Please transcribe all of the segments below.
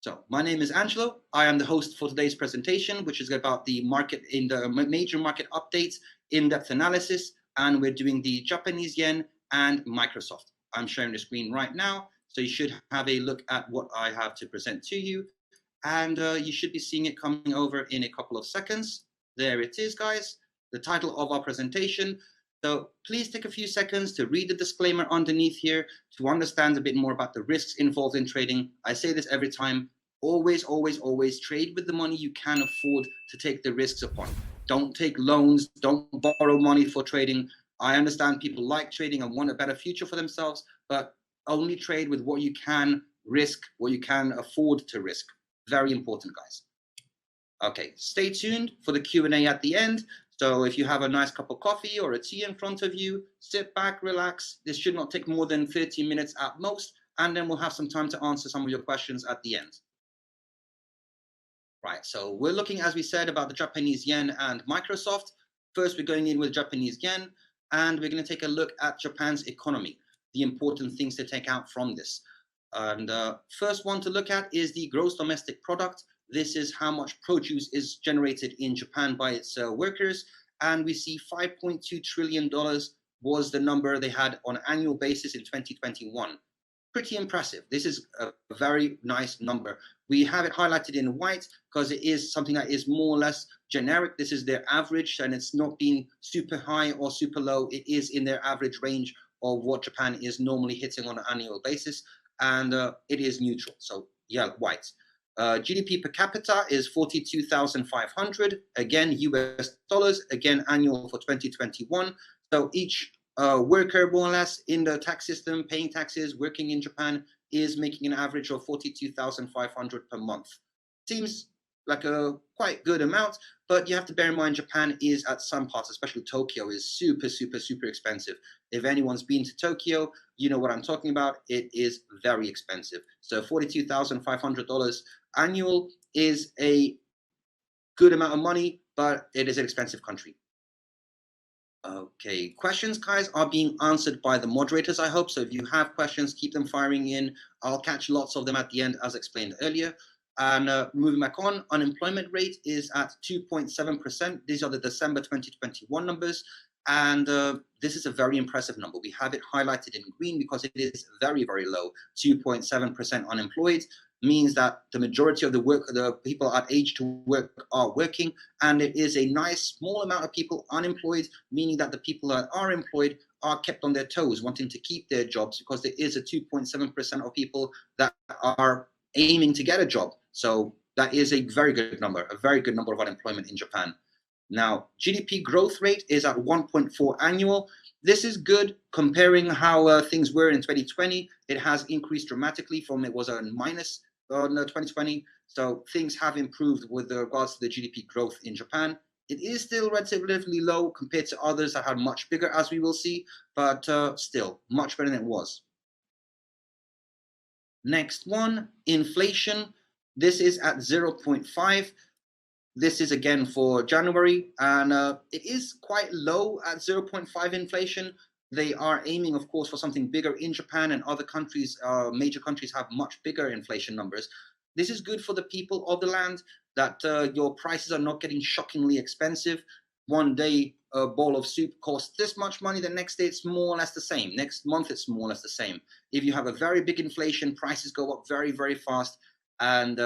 So my name is Angelo. I am the host for today's presentation, which is about the market in the major market updates, in-depth analysis, and we're doing the Japanese yen and Microsoft. I'm sharing the screen right now, so you should have a look at what I have to present to you, and you should be seeing it coming over in a couple of seconds. There it is, guys, the title of our presentation. So please take a few seconds to read the disclaimer underneath here to understand a bit more about the risks involved in trading. I say this every time. Always, always, always trade with the money you can afford to take the risks upon. Don't take loans. Don't borrow money for trading. I understand people like trading and want a better future for themselves, but only trade with what you can risk, what you can afford to risk. Very important, guys. Okay, stay tuned for the Q&A at the end. So if you have a nice cup of coffee or a tea in front of you, sit back, relax. This should not take more than 30 minutes at most, and then we'll have some time to answer some of your questions at the end. Right, so we're looking, as we said, about the Japanese yen and Microsoft. First, we're going in with Japanese yen, and we're going to take a look at Japan's economy, the important things to take out from this. And first one to look at is the gross domestic product. This is how much produce is generated in Japan by its workers. And we see $5.2 trillion was the number they had on an annual basis in 2021. Pretty impressive. This is a very nice number. We have it highlighted in white because it is something that is more or less generic. This is their average, and it's not been super high or super low. It is in their average range of what Japan is normally hitting on an annual basis, and it is neutral. So yeah, white. GDP per capita is 42,500, again US dollars, again annual for 2021. So each worker, more or less, in the tax system, paying taxes, working in Japan, is making an average of 42,500 per month. Seems like a quite good amount, but you have to bear in mind Japan is at some parts, especially Tokyo, is super, super, super expensive. If anyone's been to Tokyo, you know what I'm talking about. It is very expensive. So $42,500 annual is a good amount of money, but it is an expensive country. Okay, questions, guys, are being answered by the moderators, I hope. So if you have questions, keep them firing in. I'll catch lots of them at the end, as explained earlier. And moving back on, unemployment rate is at 2.7%. These are the December 2021 numbers. And this is a very impressive number. We have it highlighted in green because it is very, very low. 2.7% unemployed means that the majority of the people at age to work are working, and it is a nice small amount of people unemployed, meaning that the people that are employed are kept on their toes, wanting to keep their jobs, because there is a 2.7% of people that are aiming to get a job. So that is a very good number of unemployment in Japan. Now, GDP growth rate is at 1.4 annual. This is good comparing how things were in 2020. It has increased dramatically from it was a minus in 2020. So things have improved with regards to the GDP growth in Japan. It is still relatively low compared to others that are much bigger, as we will see, but still much better than it was. Next one, inflation. This is at 0.5. This is again for January, and it is quite low at 0.5 inflation. They are aiming, of course, for something bigger in Japan, and other countries, major countries, have much bigger inflation numbers. This is good for the people of the land, that your prices are not getting shockingly expensive. One day a bowl of soup costs this much money, the next day it's more or less the same. Next month it's more or less the same. If you have a very big inflation, prices go up very, very fast, and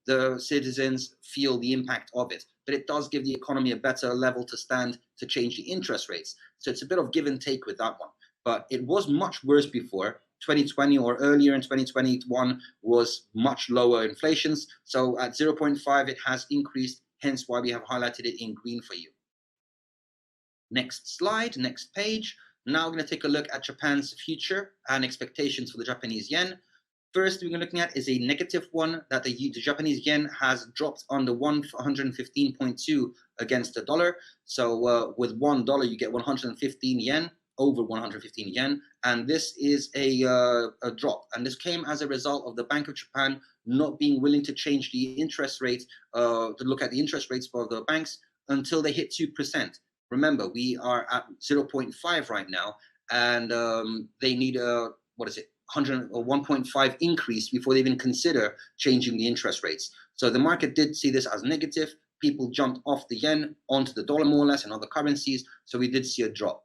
the citizens feel the impact of it. But it does give the economy a better level to stand to change the interest rates. So it's a bit of give and take with that one. But it was much worse before. 2020 or earlier in 2021 was much lower inflations. So at 0.5, it has increased, hence why we have highlighted it in green for you. Next slide, next page. Now we're going to take a look at Japan's future and expectations for the Japanese yen. First, we're looking at is a negative one, that the Japanese yen has dropped on the 115.2 against the dollar. So with $1, you get 115 yen, over 115 yen. And this is a drop. And this came as a result of the Bank of Japan not being willing to change the interest rate, to look at the interest rates for the banks until they hit 2%. Remember, we are at 0.5 right now, and they need what is it? 100 or 1.5 increase before they even consider changing the interest rates. So the market did see this as negative. People jumped off the yen onto the dollar more or less and other currencies. So we did see a drop.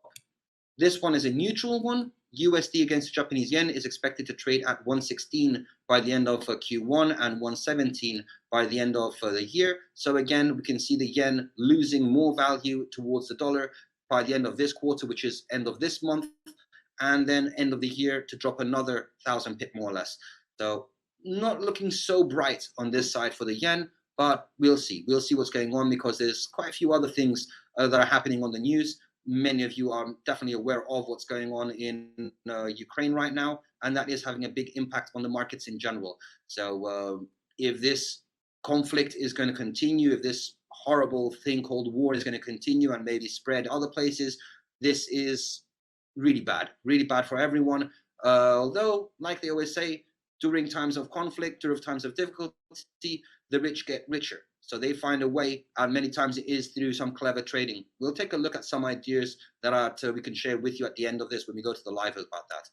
This one is a neutral one. USD against the Japanese yen is expected to trade at 116 by the end of Q1 and 117 by the end of the year. So again, we can see the yen losing more value towards the dollar by the end of this quarter, which is end of this month, and then end of the year to drop another 1,000 pip more or less. So not looking so bright on this side for the yen, but we'll see. We'll see what's going on because there's quite a few other things that are happening on the news. Many of you are definitely aware of what's going on in Ukraine right now, and that is having a big impact on the markets in general. So if this conflict is going to continue, if this horrible thing called war is going to continue and maybe spread other places, this is really bad for everyone. Although, like they always say, during times of conflict, during times of difficulty, the rich get richer. So they find a way, and many times it is through some clever trading. We'll take a look at some ideas that we can share with you at the end of this when we go to the live about that.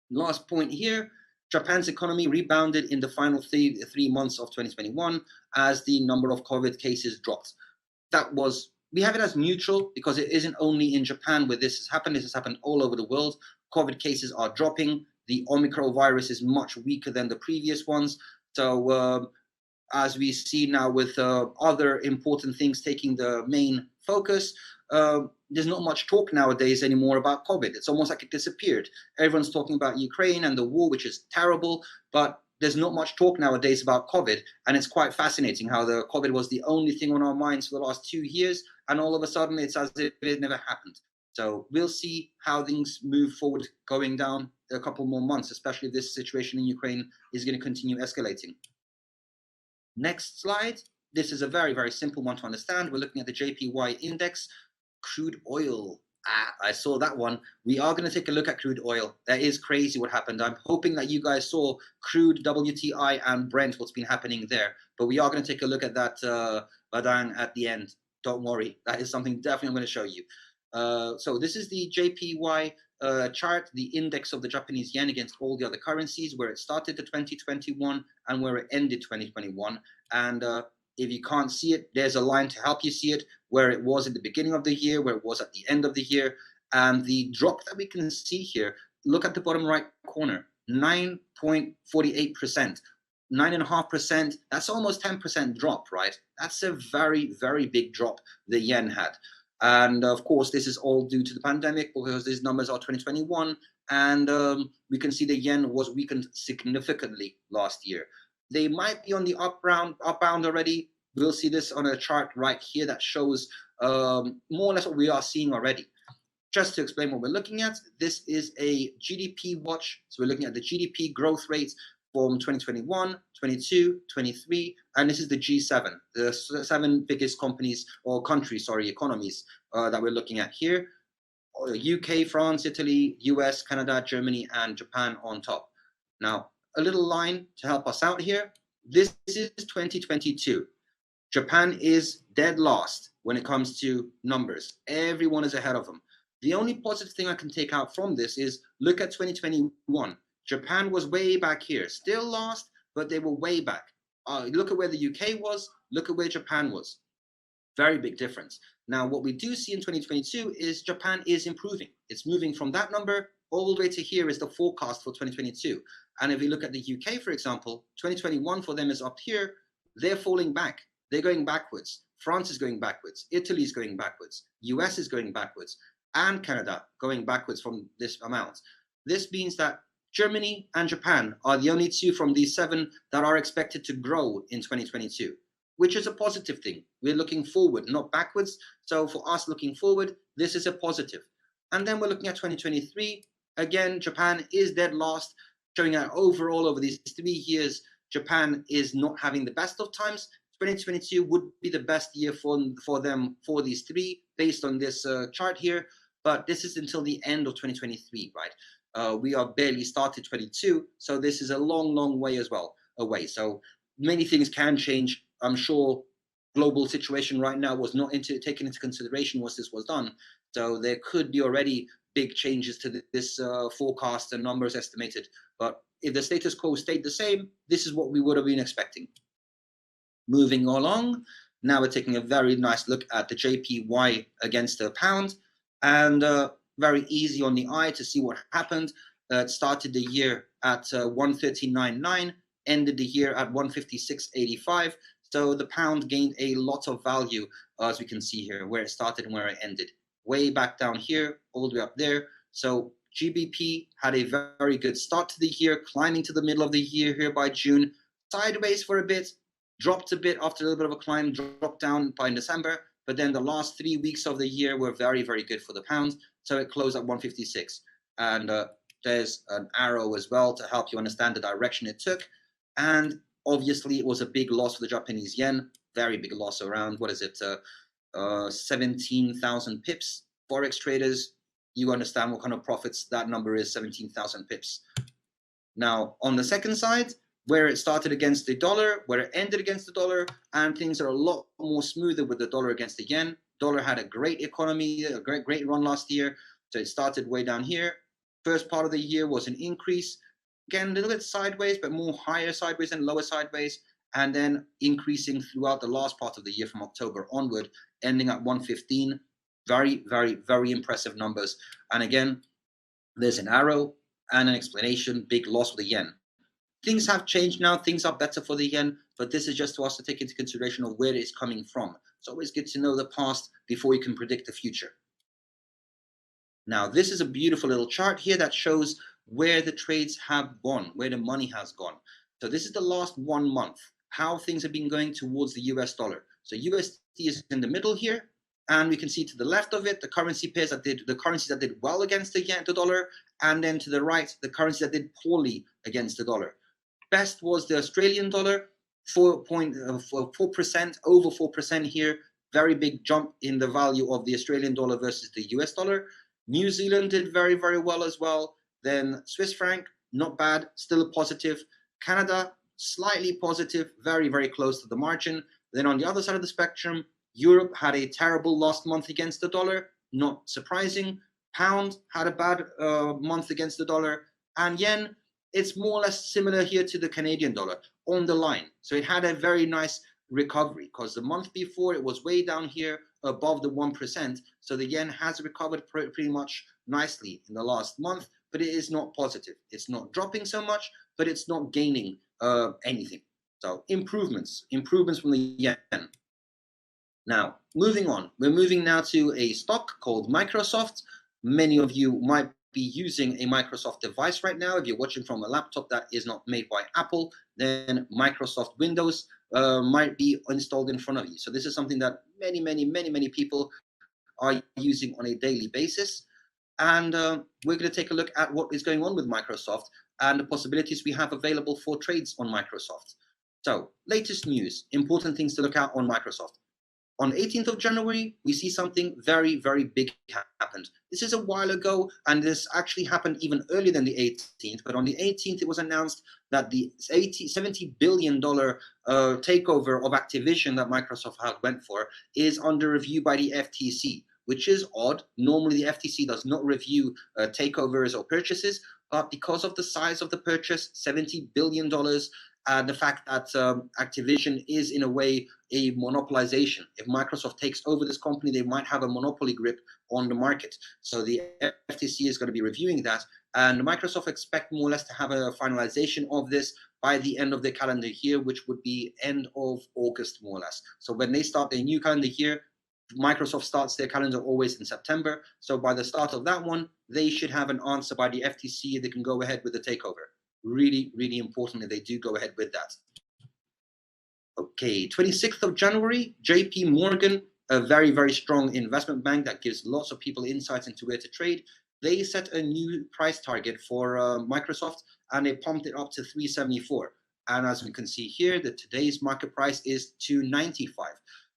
Last point here, Japan's economy rebounded in the final three months of 2021 as the number of COVID cases dropped. We have it as neutral because it isn't only in Japan where this has happened. This has happened all over the world. COVID cases are dropping. The Omicron virus is much weaker than the previous ones. So as we see now with other important things taking the main focus, there's not much talk nowadays anymore about COVID. It's almost like it disappeared. Everyone's talking about Ukraine and the war, which is terrible, but there's not much talk nowadays about COVID. And it's quite fascinating how the COVID was the only thing on our minds for the last 2 years. And all of a sudden, it's as if it never happened. So we'll see how things move forward going down a couple more months, especially if this situation in Ukraine is going to continue escalating. Next slide. This is a very, very simple one to understand. We're looking at the JPY index, crude oil. I saw that one. We are going to take a look at crude oil. That is crazy what happened. I'm hoping that you guys saw crude, WTI, and Brent, what's been happening there. But we are going to take a look at that Badang at the end. Don't worry. That is something definitely I'm going to show you. So this is the JPY chart, the index of the Japanese yen against all the other currencies, where it started the 2021 and where it ended 2021. And if you can't see it, there's a line to help you see it, where it was at the beginning of the year, where it was at the end of the year. And the drop that we can see here, look at the bottom right corner, 9.48%. 9.5%, that's almost 10% drop, right? That's a very, very big drop the yen had. And of course, this is all due to the pandemic because these numbers are 2021. And we can see the yen was weakened significantly last year. They might be on the upbound already. We'll see this on a chart right here that shows more or less what we are seeing already. Just to explain what we're looking at, this is a GDP watch. So we're looking at the GDP growth rates from 2021, 22, 23, and this is the G7, the 7 biggest companies or countries, economies that we're looking at here. UK, France, Italy, US, Canada, Germany, and Japan on top. Now, a little line to help us out here. This is 2022. Japan is dead last when it comes to numbers. Everyone is ahead of them. The only positive thing I can take out from this is look at 2021. Japan was way back here, still lost, but they were way back. Look at where the UK was, look at where Japan was. Very big difference. Now, what we do see in 2022 is Japan is improving. It's moving from that number all the way to here is the forecast for 2022. And if we look at the UK, for example, 2021 for them is up here. They're falling back. They're going backwards. France is going backwards. Italy is going backwards. US is going backwards. And Canada going backwards from this amount. This means that Germany and Japan are the only 2 from these 7 that are expected to grow in 2022, which is a positive thing. We're looking forward, not backwards. So for us looking forward, this is a positive. And then we're looking at 2023. Again, Japan is dead last, showing that overall over these 3 years, Japan is not having the best of times. 2022 would be the best year for them for these 3 based on this chart here. But this is until the end of 2023, right? We are barely started 22, so this is a long, long way as well away. So many things can change. I'm sure global situation right now was not taken into consideration once this was done. So there could be already big changes to this forecast and numbers estimated. But if the status quo stayed the same, this is what we would have been expecting. Moving along, now we're taking a very nice look at the JPY against the pound, and very easy on the eye to see what happened. It started the year at 139.9, ended the year at 156.85. So the pound gained a lot of value, as we can see here, where it started and where it ended. Way back down here, all the way up there. So GBP had a very good start to the year, climbing to the middle of the year here by June, sideways for a bit, dropped a bit after a little bit of a climb, dropped down by December, but then the last 3 weeks of the year were very, very good for the pound. So it closed at 156. And there's an arrow as well to help you understand the direction it took. And obviously it was a big loss for the Japanese yen, very big loss, around, 17,000 pips. Forex traders, you understand what kind of profits that number is, 17,000 pips. Now, on the second side, where it started against the dollar, where it ended against the dollar, and things are a lot more smoother with the dollar against the yen. Dollar had a great economy, a great run last year. So it started way down here. First part of the year was an increase. Again, a little bit sideways, but more higher sideways and lower sideways. And then increasing throughout the last part of the year from October onward, ending at 115. Very, very, very impressive numbers. And again, there's an arrow and an explanation, big loss for the yen. Things have changed now, things are better for the yen, but this is just to us to take into consideration of where it is coming from. It's always good to know the past before you can predict the future. Now, this is a beautiful little chart here that shows where the trades have gone, where the money has gone. So this is the last 1 month, how things have been going towards the US dollar. So USD is in the middle here, and we can see to the left of it, the currency pairs that did, the currencies that did well against the yen, the dollar, and then to the right, the currencies that did poorly against the dollar. Best was the Australian dollar, 4%, over 4% here. Very big jump in the value of the Australian dollar versus the US dollar. New Zealand did very, very well as well. Then Swiss franc, not bad, still positive. Canada, slightly positive, very, very close to the margin. Then on the other side of the spectrum, Europe had a terrible last month against the dollar, not surprising. Pound had a bad month against the dollar. And yen, it's more or less similar here to the Canadian dollar, on the line. So it had a very nice recovery, because the month before it was way down here above the 1%. So the yen has recovered pretty much nicely in the last month, but it is not positive. It's not dropping so much, but it's not gaining anything. So improvements from the yen. Now, moving on. We're moving now to a stock called Microsoft. Many of you might be using a Microsoft device right now. If you're watching from a laptop that is not made by Apple, then Microsoft Windows might be installed in front of you. So this is something that many people are using on a daily basis. And we're going to take a look at what is going on with Microsoft and the possibilities we have available for trades on Microsoft. So, latest news, important things to look out on Microsoft. On 18th of January, we see something very, very big happened. This is a while ago, and this actually happened even earlier than the 18th. But on the 18th, it was announced that the $70 billion takeover of Activision that Microsoft had went for is under review by the FTC, which is odd. Normally, the FTC does not review takeovers or purchases, but because of the size of the purchase, $70 billion, the fact that Activision is in a way a monopolization. If Microsoft takes over this company, they might have a monopoly grip on the market. So the FTC is going to be reviewing that, and Microsoft expect more or less to have a finalization of this by the end of the calendar year, which would be end of August, more or less. So when they start their new calendar year, Microsoft starts their calendar always in September. So by the start of that one, they should have an answer by the FTC. They can go ahead with the takeover. Really, really important that they do go ahead with that. Okay, 26th of January, JP Morgan, a very, very strong investment bank that gives lots of people insights into where to trade. They set a new price target for Microsoft, and they pumped it up to 374. And as we can see here, today's market price is 295.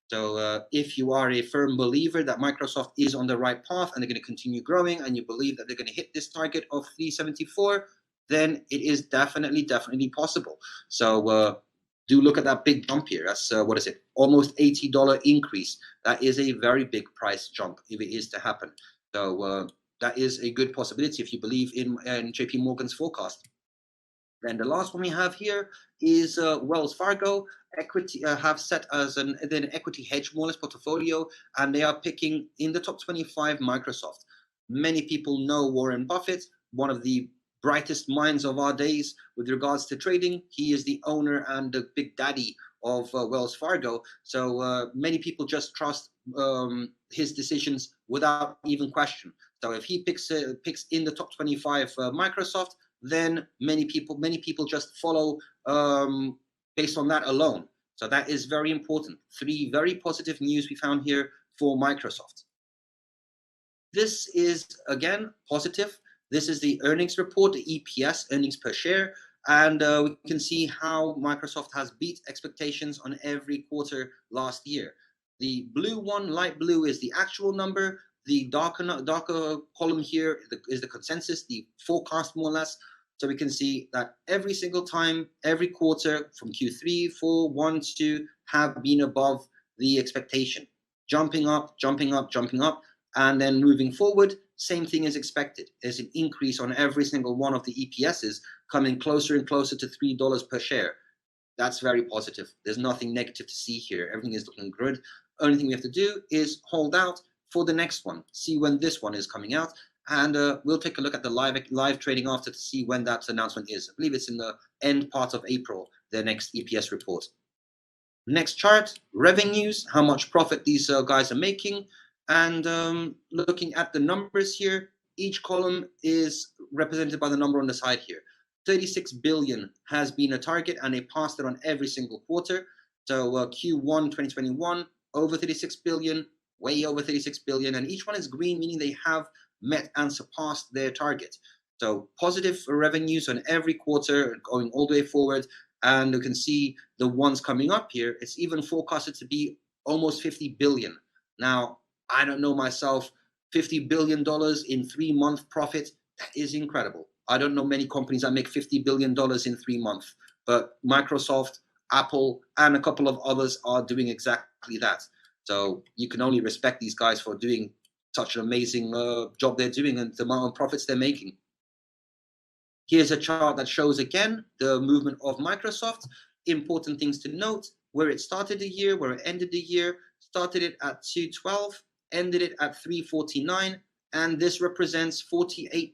So if you are a firm believer that Microsoft is on the right path and they're going to continue growing, and you believe that they're going to hit this target of 374, then it is definitely possible. So do look at that big jump here. That's, what is it? Almost $80 increase. That is a very big price jump if it is to happen. So that is a good possibility if you believe in JP Morgan's forecast. Then the last one we have here is Wells Fargo. Equity have set as an equity hedge more or less portfolio, and they are picking in the top 25 Microsoft. Many people know Warren Buffett, one of the brightest minds of our days with regards to trading. He is the owner and the big daddy of Wells Fargo. So many people just trust his decisions without even question. So if he picks in the top 25 Microsoft, then many people just follow based on that alone. So that is very important. 3 very positive news we found here for Microsoft. This is again positive. This is the earnings report, the EPS, earnings per share, and we can see how Microsoft has beat expectations on every quarter last year. The blue one, light blue, is the actual number. The darker column here is the consensus, the forecast more or less. So we can see that every single time, every quarter from Q3, 4, 1, 2 have been above the expectation. Jumping up, jumping up, jumping up. And then moving forward, same thing is expected. There's an increase on every single one of the EPSs, coming closer and closer to $3 per share. That's very positive. There's nothing negative to see here. Everything is looking good. Only thing we have to do is hold out for the next one, see when this one is coming out, and we'll take a look at the live trading after to see when that announcement is. I believe it's in the end part of April, the next EPS report. Next chart, revenues, how much profit these guys are making. And looking at the numbers here, each column is represented by the number on the side here. 36 billion has been a target, and they passed it on every single quarter. So Q1 2021, over 36 billion, way over 36 billion, and each one is green, meaning they have met and surpassed their target. So positive revenues on every quarter going all the way forward. And you can see the ones coming up here, it's even forecasted to be almost 50 billion. Now, I don't know myself, $50 billion in 3-month profit, that is incredible. I don't know many companies that make $50 billion in 3 months, but Microsoft, Apple, and a couple of others are doing exactly that. So you can only respect these guys for doing such an amazing job they're doing and the amount of profits they're making. Here's a chart that shows again the movement of Microsoft. Important things to note: where it started the year, where it ended the year. Started it at 212, ended it at 349, and this represents 48%,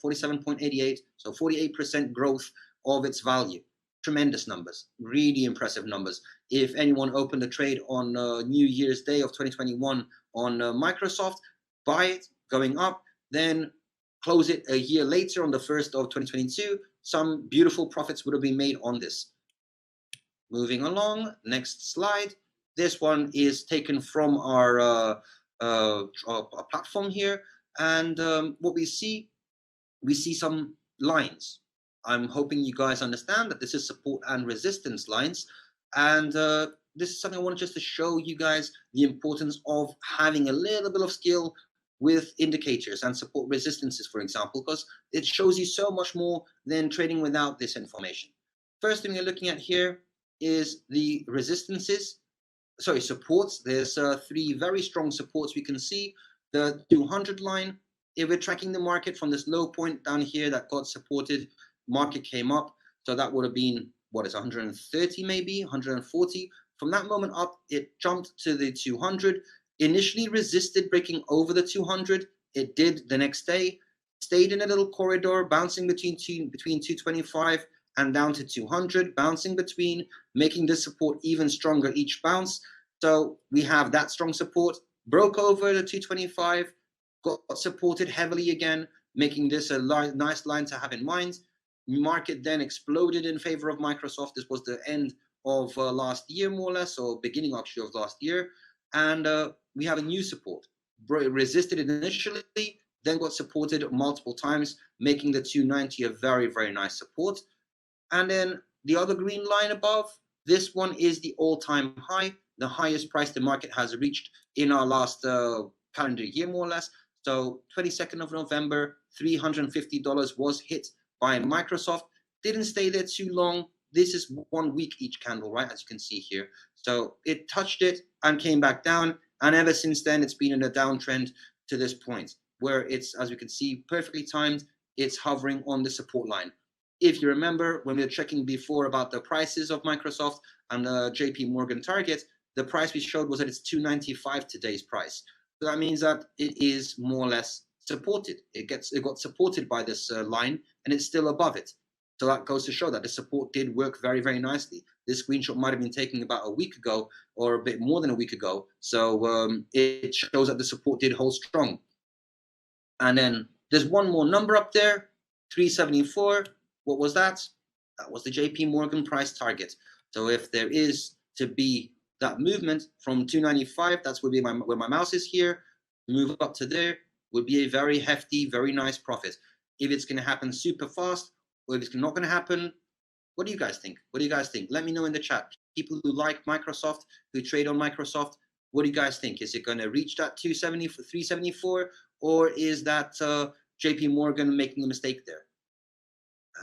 47.88, so 48% growth of its value. Tremendous numbers, really impressive numbers. If anyone opened a trade on New Year's Day of 2021 on Microsoft, buy it going up, then close it a year later on the 1st of 2022, some beautiful profits would have been made on this. Moving along, next slide. This one is taken from our platform here, and what we see some lines. I'm hoping you guys understand that this is support and resistance lines, and this is something I want just to show you guys the importance of having a little bit of skill with indicators and support resistances, for example, because it shows you so much more than trading without this information. First thing we're looking at here is the supports. There's 3 very strong supports we can see. The 200 line, if we're tracking the market from this low point down here that got supported, market came up. So that would have been, what is 130 maybe, 140. From that moment up, it jumped to the 200. Initially resisted breaking over the 200. It did the next day, stayed in a little corridor, bouncing between 225 and down to 200, bouncing between, making this support even stronger each bounce. So we have that strong support, broke over the 225, got supported heavily again, making this a nice line to have in mind. Market then exploded in favor of Microsoft. This was the end of last year, more or less, or beginning actually of last year. And we have a new support. Resisted initially, then got supported multiple times, making the 290 a very, very nice support. And then the other green line above, this one is the all-time high, the highest price the market has reached in our last calendar year, more or less. So 22nd of November, $350 was hit by Microsoft. Didn't stay there too long. This is 1 week each candle, right, as you can see here. So it touched it and came back down. And ever since then, it's been in a downtrend to this point. where it's, as we can see, perfectly timed. It's hovering on the support line. If you remember, when we were checking before about the prices of Microsoft and the JP Morgan target, the price we showed was that it's 295 today's price. So that means that it is more or less supported. It got supported by this line, and it's still above it. So that goes to show that the support did work very, very nicely. This screenshot might have been taken about a week ago or a bit more than a week ago. So it shows that the support did hold strong. And then there's one more number up there, 374. What was that? That was the JP Morgan price target. So if there is to be that movement from 295, that's where my mouse is here, move up to there, would be a very hefty, very nice profit. If it's going to happen super fast, or if it's not going to happen, what do you guys think? What do you guys think? Let me know in the chat. People who like Microsoft, who trade on Microsoft, what do you guys think? Is it going to reach that 270 for 374, or is that JP Morgan making a mistake there?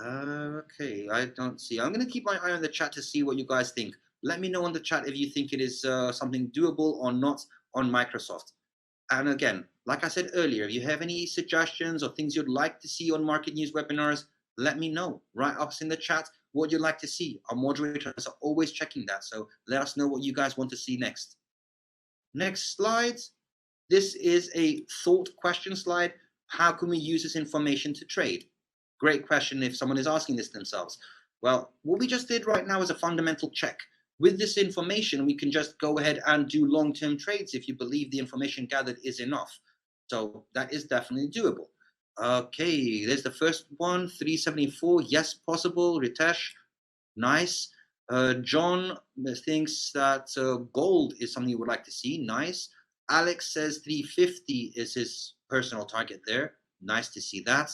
Okay, I don't see. I'm going to keep my eye on the chat to see what you guys think. Let me know in the chat if you think it is something doable or not on Microsoft. And again, like I said earlier, if you have any suggestions or things you'd like to see on market news webinars, let me know. Write us in the chat what you'd like to see. Our moderators are always checking that. So let us know what you guys want to see next. Next slide. This is a thought question slide. How can we use this information to trade? Great question if someone is asking this themselves. Well, what we just did right now is a fundamental check. With this information, we can just go ahead and do long-term trades if you believe the information gathered is enough. So that is definitely doable. Okay, there's the first one, 374. Yes, possible. Ritesh, nice. John thinks that gold is something you would like to see. Nice. Alex says 350 is his personal target there. Nice to see that.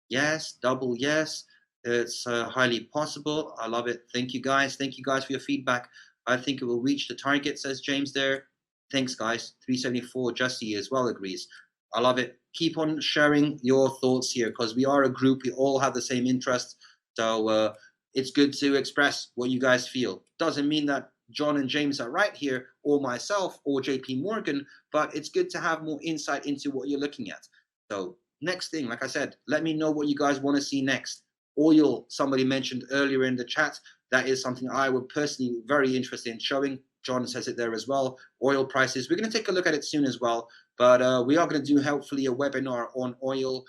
Yes, double yes. It's highly possible. I love it. Thank you guys. Thank you guys for your feedback. I think it will reach the target, says James there. Thanks, guys. 374. Jesse as well agrees. I love it. Keep on sharing your thoughts here because we are a group. We all have the same interests. So it's good to express what you guys feel. Doesn't mean that John and James are right here, or myself, or JP Morgan, but it's good to have more insight into what you're looking at. So next thing, like I said, let me know what you guys want to see next. Oil, somebody mentioned earlier in the chat, that is something I would personally very interested in showing. John says it there as well. Oil prices, we're going to take a look at it soon as well, but we are going to do hopefully a webinar on oil.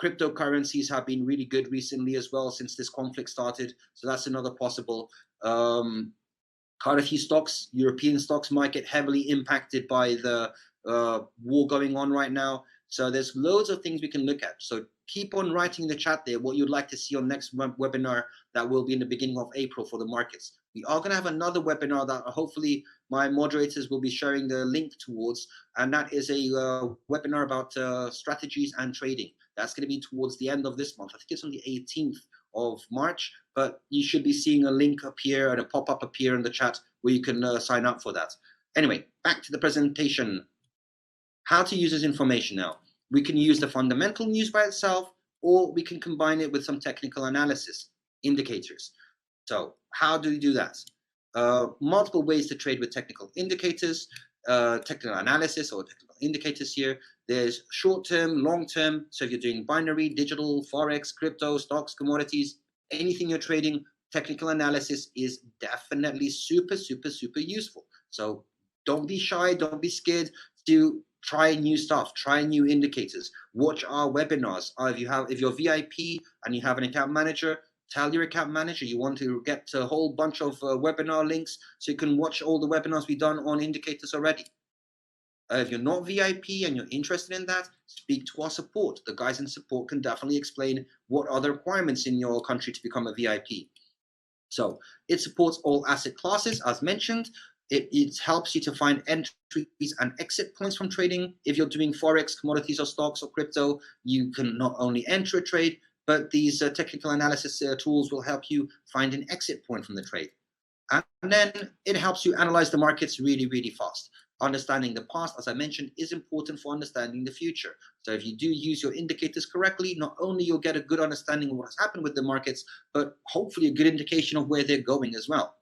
Cryptocurrencies have been really good recently as well since this conflict started, so that's another possible. Quite a few stocks, European stocks might get heavily impacted by the war going on right now. So there's loads of things we can look at. So keep on writing in the chat there what you'd like to see on next webinar that will be in the beginning of April for the markets. We are going to have another webinar that hopefully my moderators will be sharing the link towards, and that is a webinar about strategies and trading. That's going to be towards the end of this month. I think it's on the 18th of March, but you should be seeing a link appear and a pop-up appear in the chat where you can sign up for that. Anyway, back to the presentation. How to use this information now. We can use the fundamental news by itself, or we can combine it with some technical analysis, indicators. So how do we do that? Multiple ways to trade with technical indicators, technical analysis or technical indicators here. There's short-term, long-term. So if you're doing binary, digital, forex, crypto, stocks, commodities, anything you're trading, technical analysis is definitely super, super, super useful. So don't be shy, don't be scared to try new stuff, try new indicators, watch our webinars. If you're VIP and you have an account manager, tell your account manager you want to get a whole bunch of webinar links so you can watch all the webinars we've done on indicators already. If you're not VIP and you're interested in that, speak to our support. The guys in support can definitely explain what are the requirements in your country to become a VIP. So it supports all asset classes, as mentioned. It helps you to find entries and exit points from trading. If you're doing forex, commodities, or stocks or crypto, you can not only enter a trade, but these technical analysis tools will help you find an exit point from the trade. And then it helps you analyze the markets really, really fast. Understanding the past, as I mentioned, is important for understanding the future. So if you do use your indicators correctly, not only you'll get a good understanding of what has happened with the markets, but hopefully a good indication of where they're going as well.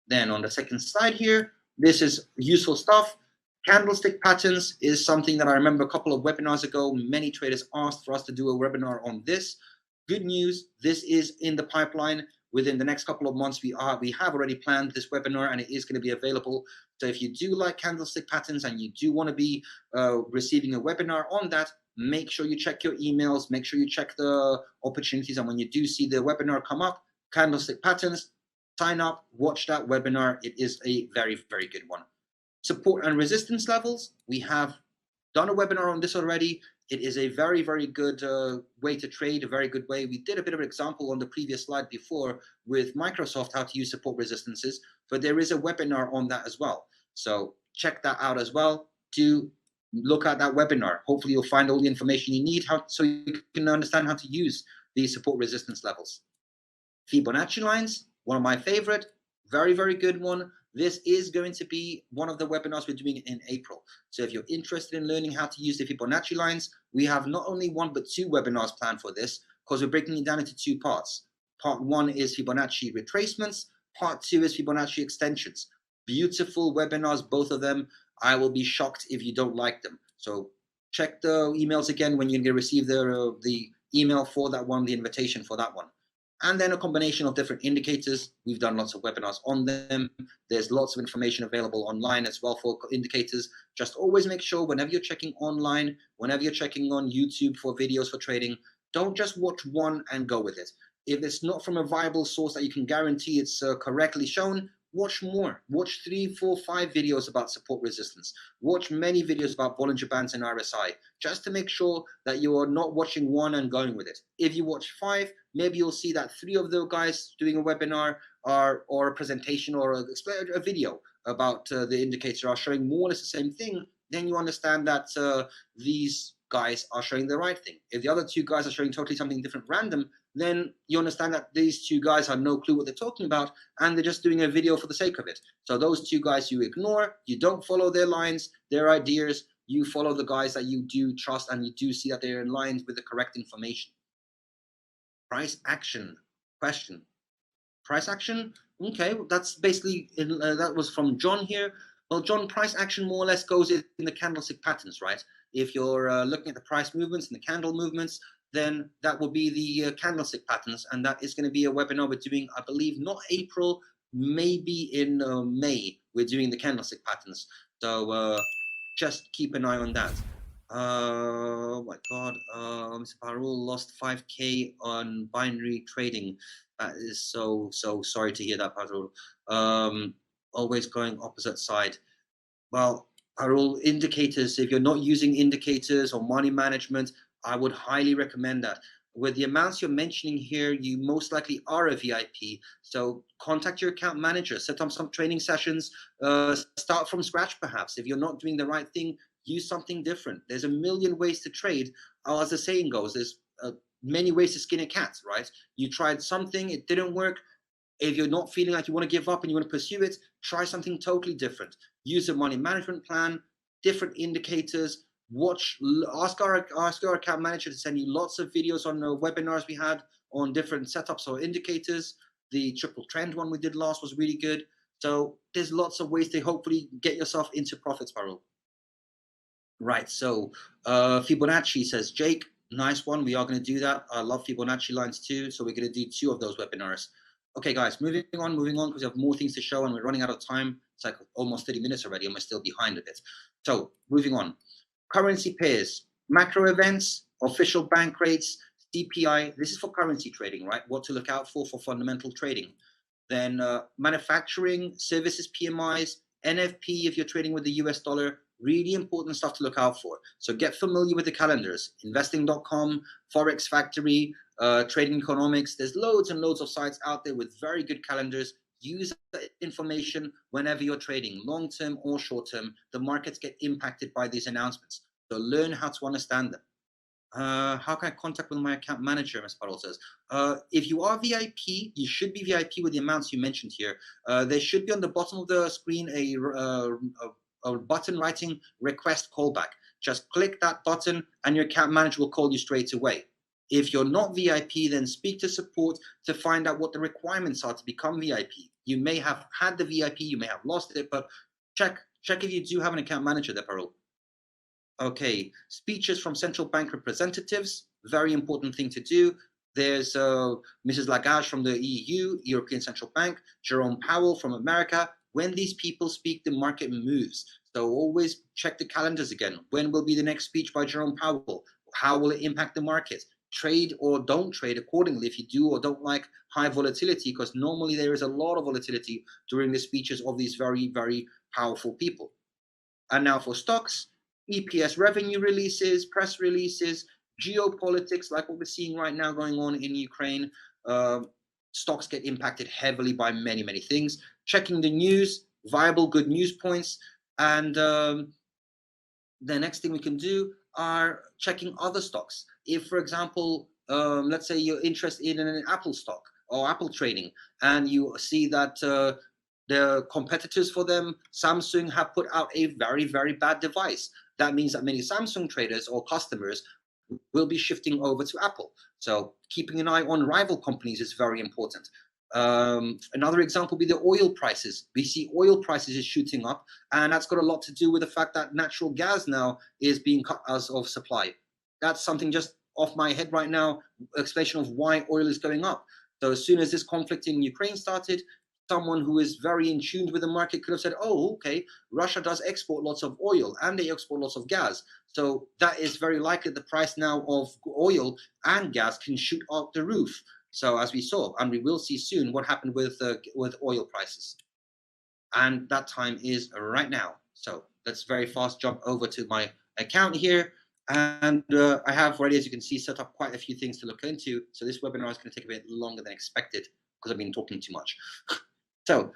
Then on the second slide here, this is useful stuff. Candlestick patterns is something that I remember a couple of webinars ago. Many traders asked for us to do a webinar on this. Good news, this is in the pipeline. Within the next couple of months, we have already planned this webinar, and it is going to be available. So if you do like candlestick patterns and you do want to be receiving a webinar on that, make sure you check your emails, make sure you check the opportunities, and when you do see the webinar come up, candlestick patterns, sign up, watch that webinar. It is a very, very good one. Support and resistance levels, we have done a webinar on this already. It is a very, very good way to trade, a very good way. We did a bit of an example on the previous slide before with Microsoft, how to use support resistances, but there is a webinar on that as well. So check that out as well. Do look at that webinar. Hopefully you'll find all the information you need so you can understand how to use these support resistance levels. Fibonacci lines, one of my favorite, very, very good one. This is going to be one of the webinars we're doing in April. So if you're interested in learning how to use the Fibonacci lines, we have not only one, but two webinars planned for this, because we're breaking it down into two parts. Part one is Fibonacci retracements. Part two is Fibonacci extensions. Beautiful webinars, both of them. I will be shocked if you don't like them. So check the emails again when you're going to receive the email for that one, the invitation for that one. And then a combination of different indicators. We've done lots of webinars on them. There's lots of information available online as well for indicators. Just always make sure whenever you're checking online, whenever you're checking on YouTube for videos for trading, don't just watch one and go with it. If it's not from a viable source that you can guarantee it's correctly shown, watch more. Watch 3, 4, 5 videos about support resistance. Watch many videos about Bollinger Bands and RSI, just to make sure that you are not watching one and going with it. If you watch 5, maybe you'll see that 3 of the guys doing a webinar or a presentation or a video about the indicator are showing more or less the same thing. Then you understand that these guys are showing the right thing. If the other 2 guys are showing totally something different, random, then you understand that these 2 guys have no clue what they're talking about, and they're just doing a video for the sake of it. So those 2 guys you ignore, you don't follow their lines, their ideas, you follow the guys that you do trust and you do see that they're in line with the correct information. Price action question. Price action, okay, that's basically, that was from John here. Well, John, price action more or less goes in the candlestick patterns, right? If you're looking at the price movements and the candle movements, then that will be the candlestick patterns, and that is going to be a webinar we're doing, I believe, not April, maybe in May, we're doing the candlestick patterns. So just keep an eye on that. Oh my God, Mr. Parul lost 5K on binary trading. That is so sorry to hear that, Parul. Always going opposite side. Well, Parul, indicators, if you're not using indicators or money management, I would highly recommend that. With the amounts you're mentioning here, you most likely are a VIP. So contact your account manager, set up some training sessions, start from scratch perhaps. If you're not doing the right thing, use something different. There's a million ways to trade. As the saying goes, there's many ways to skin a cat, right? You tried something, it didn't work. If you're not feeling like you want to give up and you want to pursue it, try something totally different. Use a money management plan, different indicators. Ask our account manager to send you lots of videos on the webinars we had on different setups or indicators. The triple trend one we did last was really good. So there's lots of ways to hopefully get yourself into profits, Parul. Right, so Fibonacci, says Jake, nice one. We are going to do that. I love Fibonacci lines too, so we're going to do 2 of those webinars. Okay, guys, moving on, because we have more things to show and we're running out of time. It's like almost 30 minutes already and we're still behind a bit. So moving on. Currency pairs, macro events, official bank rates, CPI. This is for currency trading, right? What to look out for fundamental trading. Then manufacturing, services PMIs, NFP if you're trading with the US dollar, really important stuff to look out for. So get familiar with the calendars, investing.com, Forex Factory, Trading Economics. There's loads and loads of sites out there with very good calendars. Use that information whenever you're trading, long-term or short-term. The markets get impacted by these announcements. So learn how to understand them. How can I contact with my account manager, Ms. Parol says. If you are VIP, you should be VIP with the amounts you mentioned here. There should be on the bottom of the screen a button writing request callback. Just click that button and your account manager will call you straight away. If you're not VIP, then speak to support to find out what the requirements are to become VIP. You may have had the VIP, you may have lost it, but check Check if you do have an account manager there, Parul. Okay, speeches from central bank representatives, very important thing to do. There's Mrs. Lagarde from the EU, European Central Bank, Jerome Powell from America. When these people speak, the market moves. So always check the calendars again. When will be the next speech by Jerome Powell? How will it impact the market? Trade or don't trade accordingly if you do or don't like high volatility, because normally there is a lot of volatility during the speeches of these very, very powerful people. And now for stocks, EPS revenue releases, press releases, geopolitics, like what we're seeing right now going on in Ukraine. Stocks get impacted heavily by many, many things. Checking the news, viable, good news points. And the next thing we can do are checking other stocks. If, for example, let's say you're interested in an Apple stock or Apple trading, and you see that the competitors for them, Samsung, have put out a very, very bad device. That means that many Samsung traders or customers will be shifting over to Apple. So keeping an eye on rival companies is very important. Another example would be the oil prices. We see oil prices is shooting up, and that's got a lot to do with the fact that natural gas now is being cut out of supply. That's something just off my head right now, explanation of why oil is going up. So as soon as this conflict in Ukraine started, someone who is very in tune with the market could have said, oh, okay, Russia does export lots of oil and they export lots of gas. So that is very likely the price now of oil and gas can shoot up the roof. So as we saw, and we will see soon what happened with oil prices. And that time is right now. So let's very fast jump over to my account here. And I have already, as you can see, set up quite a few things to look into. So this webinar is going to take a bit longer than expected because I've been talking too much. So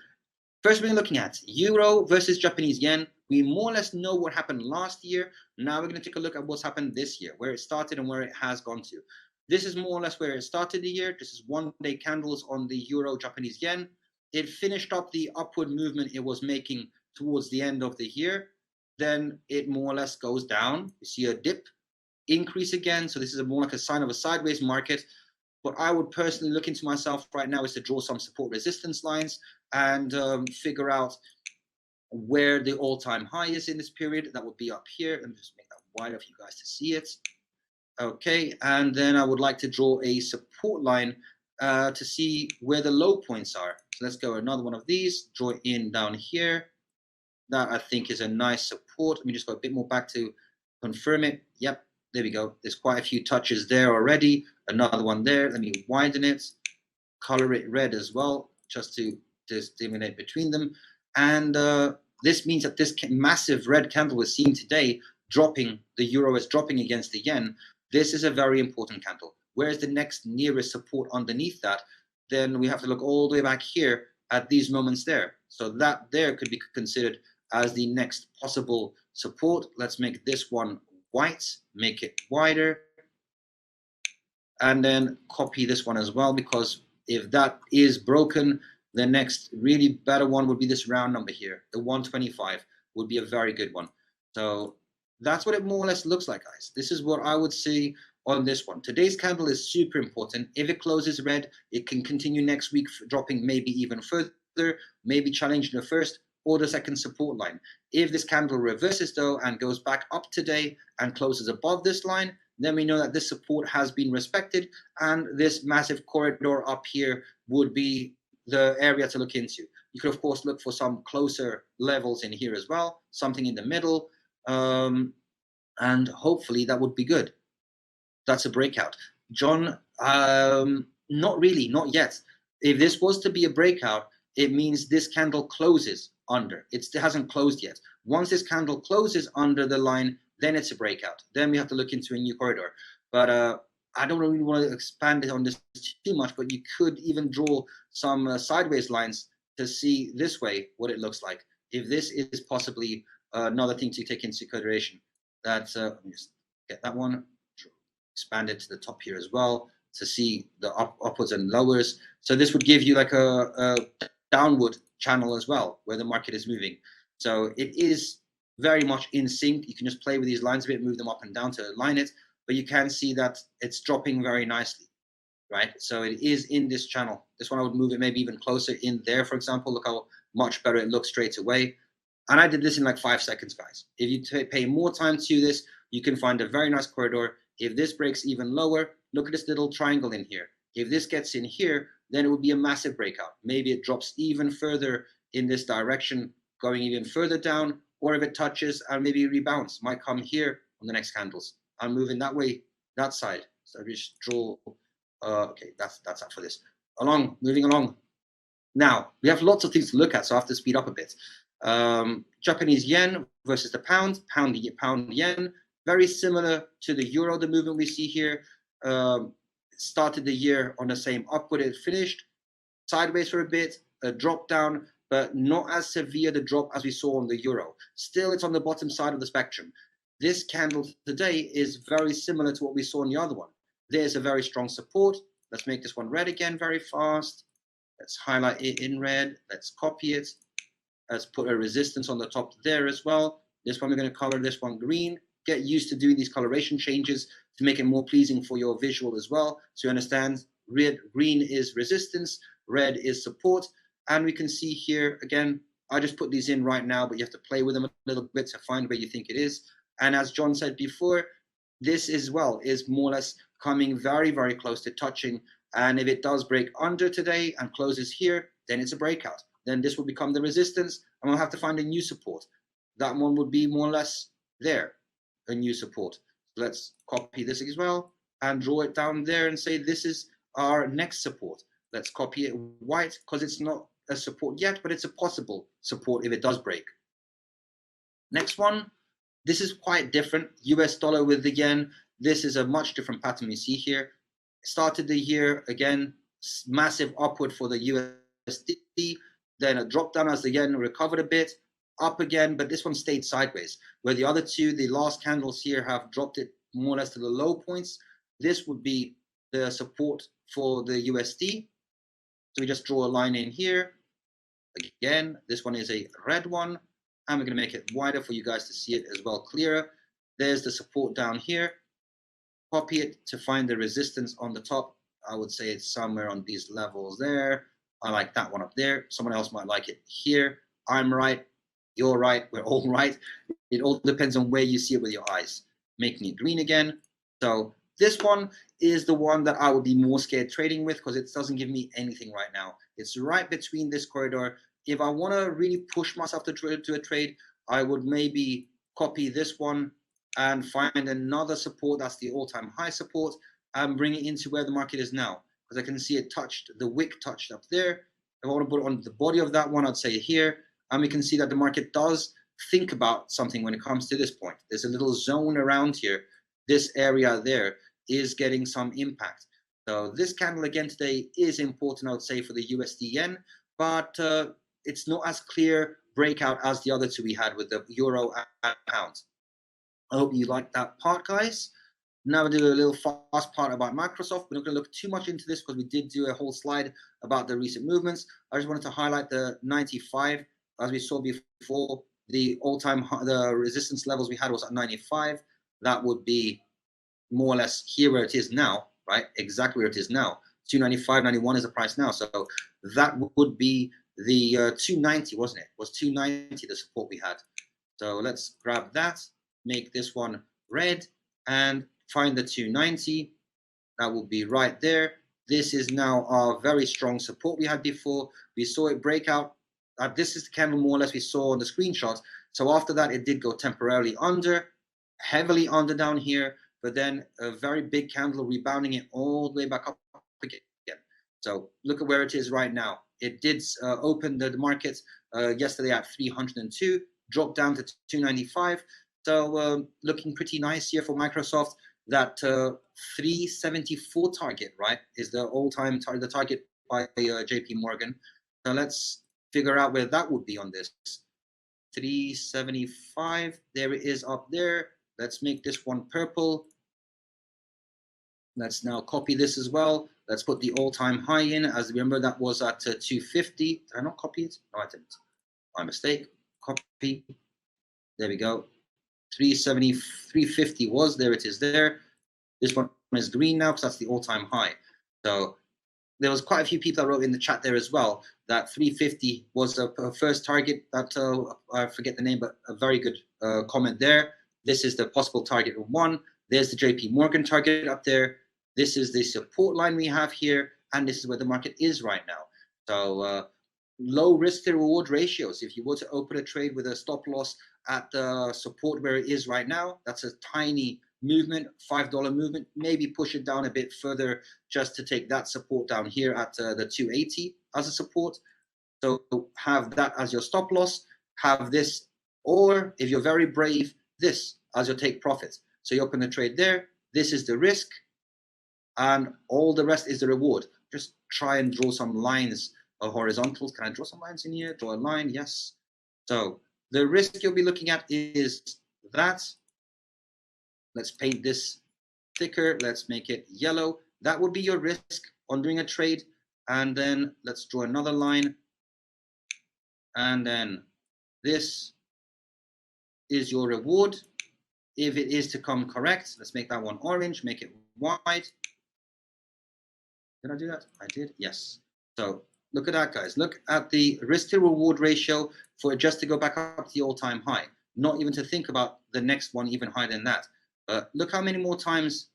first we're looking at Euro versus Japanese yen. We more or less know what happened last year. Now we're going to take a look at what's happened this year, where it started and where it has gone to. This is more or less where it started the year. This is one-day candles on the Euro Japanese yen. It finished up the upward movement it was making towards the end of the year. Then it more or less goes down. You see a dip, increase again. So this is more like a sign of a sideways market. What I would personally look into myself right now is to draw some support resistance lines and figure out where the all-time high is in this period. That would be up here. Let me just make that wider for you guys to see it. Okay, and then I would like to draw a support line to see where the low points are. So let's go another one of these, draw it in down here. That I think is a nice support. Let me just go a bit more back to confirm it. Yep, there we go. There's quite a few touches there already. Another one there. Let me widen it, color it red as well, just to discriminate between them. And this means that this massive red candle we're seeing today, dropping, the euro is dropping against the yen. This is a very important candle. Where's the next nearest support underneath that? Then we have to look all the way back here at these moments there. So that there could be considered as the next possible support. Let's make this one white, make it wider, and then copy this one as well, because if that is broken, the next really better one would be this round number here. The 125 would be a very good one. So that's what it more or less looks like, guys. This is what I would see on this one. Today's candle is super important. If it closes red, it can continue next week, dropping maybe even further, maybe challenging the first or the second support line. If this candle reverses though and goes back up today and closes above this line, then we know that this support has been respected, and this massive corridor up here would be the area to look into. You could of course look for some closer levels in here as well, something in the middle, and hopefully that would be good. That's a breakout. John, not really, not yet. If this was to be a breakout, it means this candle closes under. It hasn't closed yet. Once this candle closes under the line, then it's a breakout. Then we have to look into a new corridor. But I don't really want to expand it on this too much, but you could even draw some sideways lines to see this way what it looks like. If this is possibly another thing to take into consideration. That's, let me just get that one, expand it to the top here as well to see the upwards and lowers. So this would give you like a downward channel as well, where the market is moving. So it is very much in sync. You can just play with these lines a bit, move them up and down to align it, but you can see that it's dropping very nicely, right? So it is in this channel. This one I would move it maybe even closer in there, for example. Look how much better it looks straight away. And I did this in like 5 seconds, guys. If you pay more time to this, you can find a very nice corridor. If this breaks even lower, look at this little triangle in here. If this gets in here, then it would be a massive breakout. Maybe it drops even further in this direction, going even further down, or if it touches and maybe rebounds, might come here on the next candles. I'm moving that way, that side. So I just draw, okay, that's up for this. Moving along. Now, we have lots of things to look at, so I have to speed up a bit. Japanese yen versus the pound yen, very similar to the euro, the movement we see here. Started the year on the same upward, it finished sideways for a bit, a drop down, but not as severe the drop as we saw on the euro. Still, it's on the bottom side of the spectrum. This candle today is very similar to what we saw in the other one. There's a very strong support. Let's make this one red again very fast. Let's highlight it in red. Let's copy it. Let's put a resistance on the top there as well. This one, we're going to color this one green. Get used to doing these coloration changes to make it more pleasing for your visual as well. So you understand, green is resistance, red is support. And we can see here, again, I just put these in right now, but you have to play with them a little bit to find where you think it is. And as John said before, this as well is more or less coming very, very close to touching. And if it does break under today and closes here, then it's a breakout. Then this will become the resistance, and we'll have to find a new support. That one would be more or less there, a new support. So let's copy this as well and draw it down there and say this is our next support. Let's copy it white because it's not a support yet, but it's a possible support if it does break. Next one, this is quite different. US dollar with the yen. This is a much different pattern we see here. Started the year, again, massive upward for the USD, then a drop down as the yen recovered a bit, up again, but this one stayed sideways. Where the other two, the last candles here have dropped it more or less to the low points. This would be the support for the USD. So we just draw a line in here. Again, this one is a red one, and we're going to make it wider for you guys to see it as well, clearer. There's the support down here. Copy it to find the resistance on the top. I would say it's somewhere on these levels there. I like that one up there. Someone else might like it here. I'm right. You're right. We're all right. It all depends on where you see it with your eyes. Making it green again. So this one is the one that I would be more scared trading with because it doesn't give me anything right now. It's right between this corridor. If I want to really push myself to a trade, I would maybe copy this one and find another support. That's the all-time high support and bring it into where the market is now. Because I can see it touched, the wick touched up there. If I want to put it on the body of that one, I'd say here. And we can see that the market does think about something when it comes to this point. There's a little zone around here. This area there is getting some impact. So this candle again today is important, I would say, for the USD yen, but it's not as clear breakout as the other two we had with the euro and pound. I hope you liked that part, guys. Now we'll do a little fast part about Microsoft. We're not going to look too much into this because we did do a whole slide about the recent movements. I just wanted to highlight the 95. As we saw before, the all-time the resistance levels we had was at 95. That would be more or less here where it is now, right? Exactly where it is now. 295.91 is the price now. So that would be the 290, wasn't it? It was 290 the support we had. So let's grab that, make this one red, and find the 290. That will be right there. This is now our very strong support we had before. We saw it break out. This is the candle more or less we saw on the screenshot. So after that, it did go temporarily under, heavily under down here, but then a very big candle rebounding it all the way back up again. So look at where it is right now. It did open the market yesterday at 302, dropped down to 295. So looking pretty nice here for Microsoft. That 374 target, right, is the all-time target, the target by JP Morgan. So let's figure out where that would be on this. 375, there it is up there. Let's make this one purple. Let's now copy this as well. Let's put the all-time high in. As remember, that was at 250. Did I not copy it? No, I didn't. My mistake. Copy. There we go. 370, 350 was there. It is there. This one is green now because that's the all-time high. So there was quite a few people that wrote in the chat there as well that 350 was a first target. That I forget the name, but a very good comment there. This is the possible target of 1. There's the JP Morgan target up there. This is the support line we have here, and this is where the market is right now. So low risk to reward ratios. If you were to open a trade with a stop loss at the support where it is right now, that's a tiny movement, $5 movement. Maybe push it down a bit further just to take that support down here at the 280 as a support. So have that as your stop loss, have this, or if you're very brave, this as your take profit. So you open the trade there, this is the risk, and all the rest is the reward. Just try and draw some lines or horizontals. Can I draw some lines in here? Draw a line, yes. So the risk you'll be looking at is that. Let's paint this thicker. Let's make it yellow. That would be your risk on doing a trade. And then let's draw another line. And then this is your reward. If it is to come correct, let's make that one orange, make it white. Did I do that? I did, yes. So look at that, guys. Look at the risk to reward ratio for it just to go back up to the all-time high. Not even to think about the next one even higher than that. Look how many more times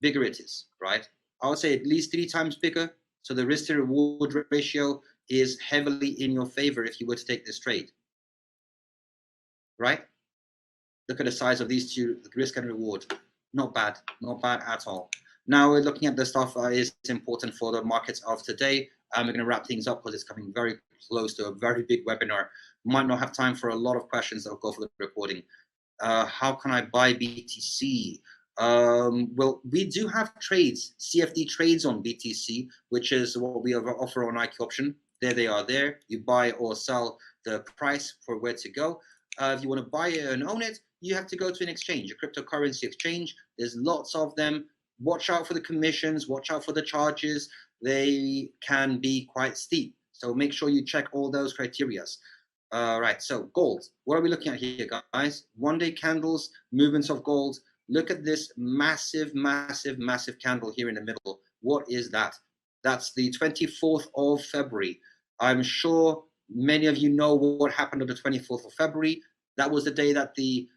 bigger it is, right? I would say at least 3 times bigger. So the risk to reward ratio is heavily in your favor if you were to take this trade, right? Look at the size of these two, risk and reward. Not bad at all. Now we're looking at the stuff that is important for the markets of today. We're going to wrap things up because it's coming very close to a very big webinar. Might not have time for a lot of questions that will go for the recording. How can I buy BTC? Well, we do have trades, CFD trades on BTC, which is what we offer on IQ Option. There they are there. You buy or sell the price for where to go. If you want to buy it and own it, you have to go to an exchange, a cryptocurrency exchange. There's lots of them. Watch out for the commissions. Watch out for the charges. They can be quite steep. So make sure you check all those criteria. Right, so gold. What are we looking at here, guys? One-day candles, movements of gold. Look at this massive candle here in the middle. What is that? That's the 24th of February. I'm sure many of you know what happened on the 24th of February. That was the day that the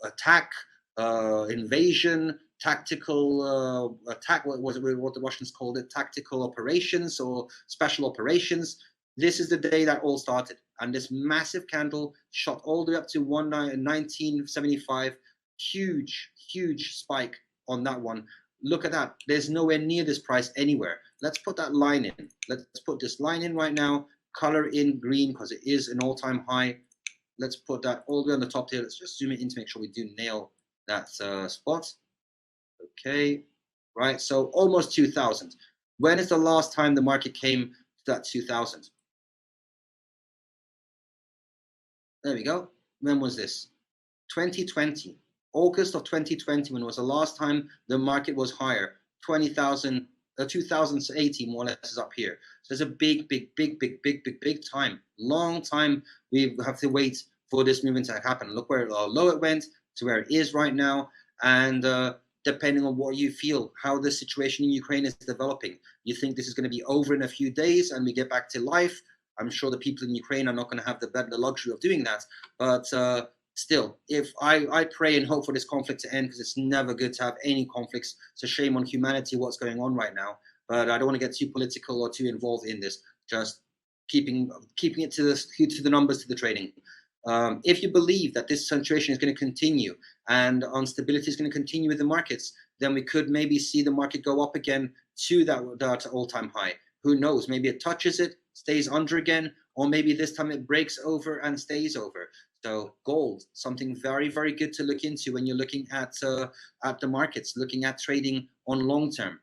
attack, invasion, tactical attack, what the Russians called it, tactical operations or special operations. This is the day that all started. And this massive candle shot all the way up to 1975. Huge spike on that one. Look at that. There's nowhere near this price anywhere. Let's put that line in. Let's put this line in right now. Color in green because it is an all-time high. Let's put that all the way on the top here. Let's just zoom it in to make sure we do nail that spot. Okay, right. So almost 2,000. When is the last time the market came to that 2,000? There we go. When was this? 2020. August of 2020, when was the last time the market was higher? 20,000, 2080 more or less is up here. So it's a big time. Long time we have to wait for this movement to happen. Look where low it went to where it is right now. And depending on what you feel, how the situation in Ukraine is developing, you think this is going to be over in a few days and we get back to life? I'm sure the people in Ukraine are not going to have the luxury of doing that. But still, if I pray and hope for this conflict to end, because it's never good to have any conflicts. It's a shame on humanity what's going on right now. But I don't want to get too political or too involved in this. Just keeping it to the numbers, to the trading. If you believe that this situation is going to continue and instability is going to continue with the markets, then we could maybe see the market go up again to that all-time high. Who knows? Maybe it touches it, stays under again, or maybe this time it breaks over and stays over. So gold, something very good to look into when you're looking at the markets, looking at trading on long term.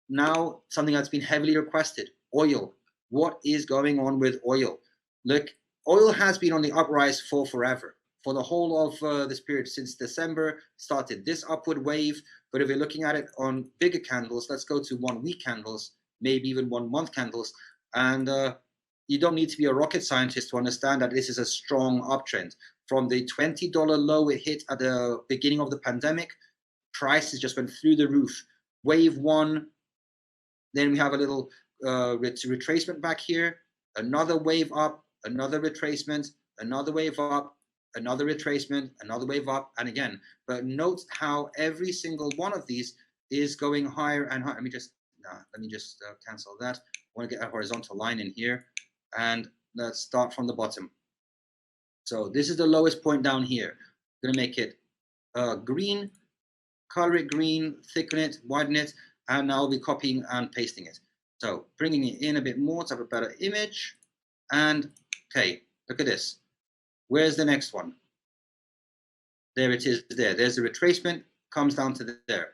Now, something that's been heavily requested, oil. What is going on with oil? Look, oil has been on the uprise for forever. For the whole of this period since December, started this upward wave. But if you're looking at it on bigger candles, let's go to 1 week candles, maybe even 1 month candles. And you don't need to be a rocket scientist to understand that this is a strong uptrend. From the $20 low it hit at the beginning of the pandemic, prices just went through the roof. Wave 1, Then we have a little retracement back here, another wave up, another retracement, another wave up, another retracement, another wave up, and again. But note how every single one of these is going higher and higher. Let me just cancel that. I want to get a horizontal line in here, and let's start from the bottom. So this is the lowest point down here. I'm going to make it green, color it green, thicken it, widen it, and now I'll be copying and pasting it. So bringing it in a bit more to have a better image. And okay, look at this. Where's the next one? There it is there. There's the retracement, comes down to there.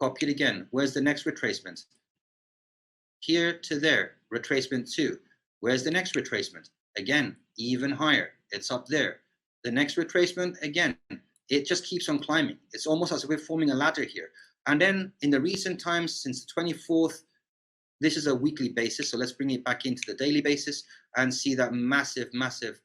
Copy it again. Where's the next retracement? Here to there, retracement 2. Where's the next retracement? Again, even higher. It's up there. The next retracement, again, it just keeps on climbing. It's almost as if we're forming a ladder here. And then in the recent times, since the 24th, this is a weekly basis. So let's bring it back into the daily basis and see that massive, massive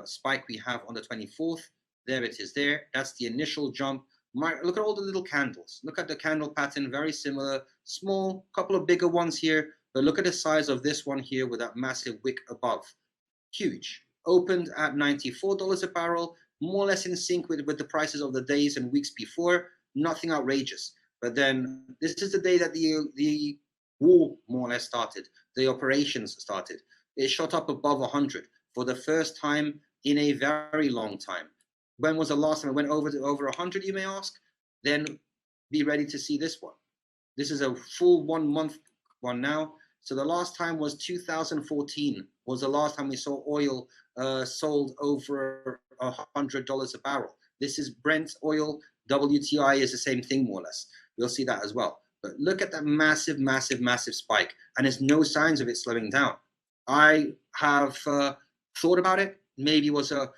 spike we have on the 24th. There it is there. That's the initial jump. Look at all the little candles. Look at the candle pattern, very similar. Small, couple of bigger ones here. But look at the size of this one here with that massive wick above. Huge. Opened at $94 a barrel, more or less in sync with the prices of the days and weeks before. Nothing outrageous. But then this is the day that the war more or less started. The operations started. It shot up above 100 for the first time in a very long time. When was the last time it went over 100, you may ask? Then be ready to see this one. This is a full 1 month one now. So the last time was 2014 was the last time we saw oil sold over $100 a barrel. This is Brent oil. WTI is the same thing, more or less. We'll see that as well. But look at that massive, massive, massive spike. And there's no signs of it slowing down. I have thought about it. Maybe it was a